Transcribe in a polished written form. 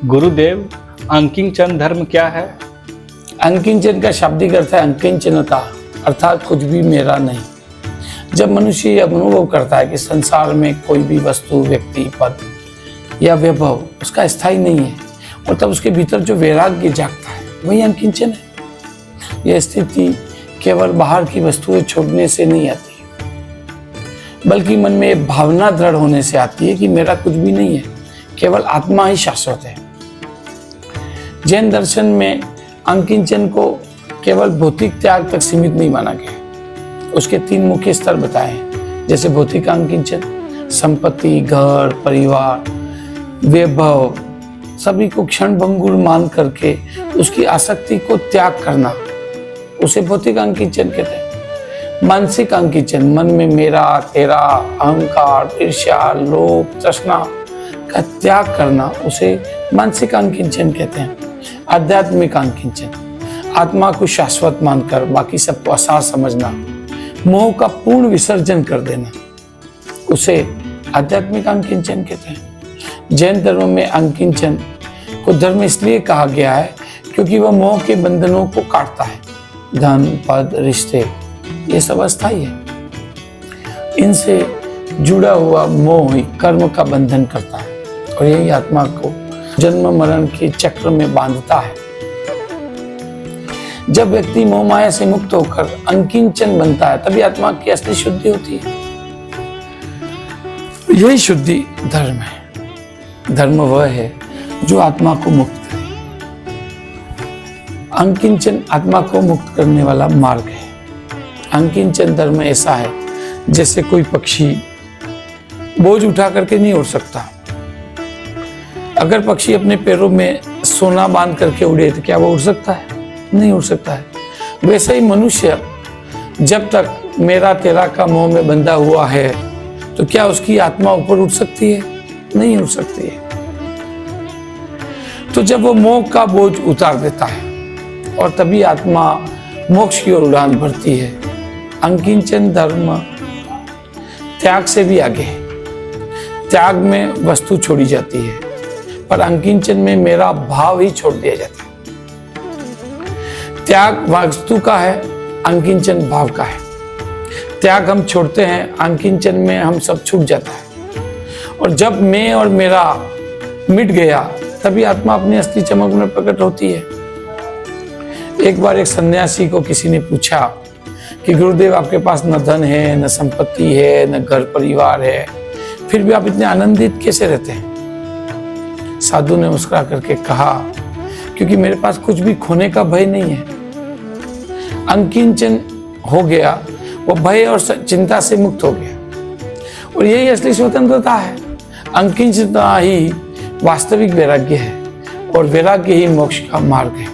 गुरुदेव, अंकिंचन धर्म क्या है? अंकिंचन का शाब्दिक अर्थ है अंकिंचनता, अर्थात कुछ भी मेरा नहीं। जब मनुष्य यह अनुभव करता है कि संसार में कोई भी वस्तु, व्यक्ति, पद या वैभव उसका स्थायी नहीं है, और तब उसके भीतर जो वैराग्य जागता है वही अंकिंचन है। यह स्थिति केवल बाहर की वस्तुएं छोड़ने से नहीं आती, बल्कि मन में एक भावना दृढ़ होने से आती है कि मेरा कुछ भी नहीं है, केवल आत्मा ही शाश्वत है। जैन दर्शन में अंकिंचन को केवल भौतिक त्याग तक सीमित नहीं माना गया। उसके 3 मुख्य स्तर बताए हैं, जैसे भौतिक अंकिंचन, संपत्ति, घर, परिवार, वैभव, सभी को क्षणभंगुर मान करके उसकी आसक्ति को त्याग करना, उसे भौतिक अंकिंचन कहते हैं। मानसिक अंकिंचन, मन में मेरा, तेरा, अहंकार, ईर्ष्या, लोभ, तृष्णा का त्याग करना, उसे मानसिक अंकिंचन कहते हैं। आध्यात्मिक अंकिंचन, आत्मा को शाश्वत मानकर बाकी सबको असार समझना, मोह का पूर्ण विसर्जन कर देना, उसे आध्यात्मिक अंकिंचन कहते हैं। जैन धर्म में अंकिंचन को धर्म इसलिए कहा गया है क्योंकि वह मोह के बंधनों को काटता है। धन, पद, रिश्ते, ये सब अस्थायी है। इनसे जुड़ा हुआ मोह ही कर्म का बंधन करता है, और यही आत्मा को जन्म मरण के चक्र में बांधता है। जब व्यक्ति मोह माया से मुक्त होकर अंकिंचन बनता है, तभी आत्मा की असली शुद्धि होती है। यही शुद्धि धर्म है। धर्म वह है जो आत्मा को मुक्त करे। अंकिंचन आत्मा को मुक्त करने वाला मार्ग है। अंकिंचन धर्म ऐसा है जैसे कोई पक्षी बोझ उठा करके नहीं उड़ सकता। अगर पक्षी अपने पैरों में सोना बांध करके उड़े तो क्या वो उड़ सकता है? नहीं उड़ सकता है। वैसे ही मनुष्य जब तक मेरा तेरा का मोह में बंधा हुआ है, तो क्या उसकी आत्मा ऊपर उठ सकती है? नहीं उड़ सकती है। तो जब वो मोह का बोझ उतार देता है, और तभी आत्मा मोक्ष की ओर उड़ान भरती है। अंकिंचन धर्म त्याग से भी आगे है। त्याग में वस्तु छोड़ी जाती है, पर अंकिंचन में मेरा भाव ही छोड़ दिया जाता है। त्याग वस्तु का है, अंकिंचन भाव का है। त्याग हम छोड़ते हैं, अंकिंचन में हम सब छूट जाता है। और जब मैं और मेरा मिट गया, तभी आत्मा अपनी असली चमक में प्रकट होती है। एक बार एक सन्यासी को किसी ने पूछा कि गुरुदेव, आपके पास न धन है, न संपत्ति है, न घर परिवार है, फिर भी आप इतने आनंदित कैसे रहते हैं? साधु ने मुस्कुरा करके कहा, क्योंकि मेरे पास कुछ भी खोने का भय नहीं है। अंकिंचन हो गया, वो भय और चिंता से मुक्त हो गया, और यही असली स्वतंत्रता है। अंकिंचनता ही वास्तविक वैराग्य है, और वैराग्य ही मोक्ष का मार्ग है।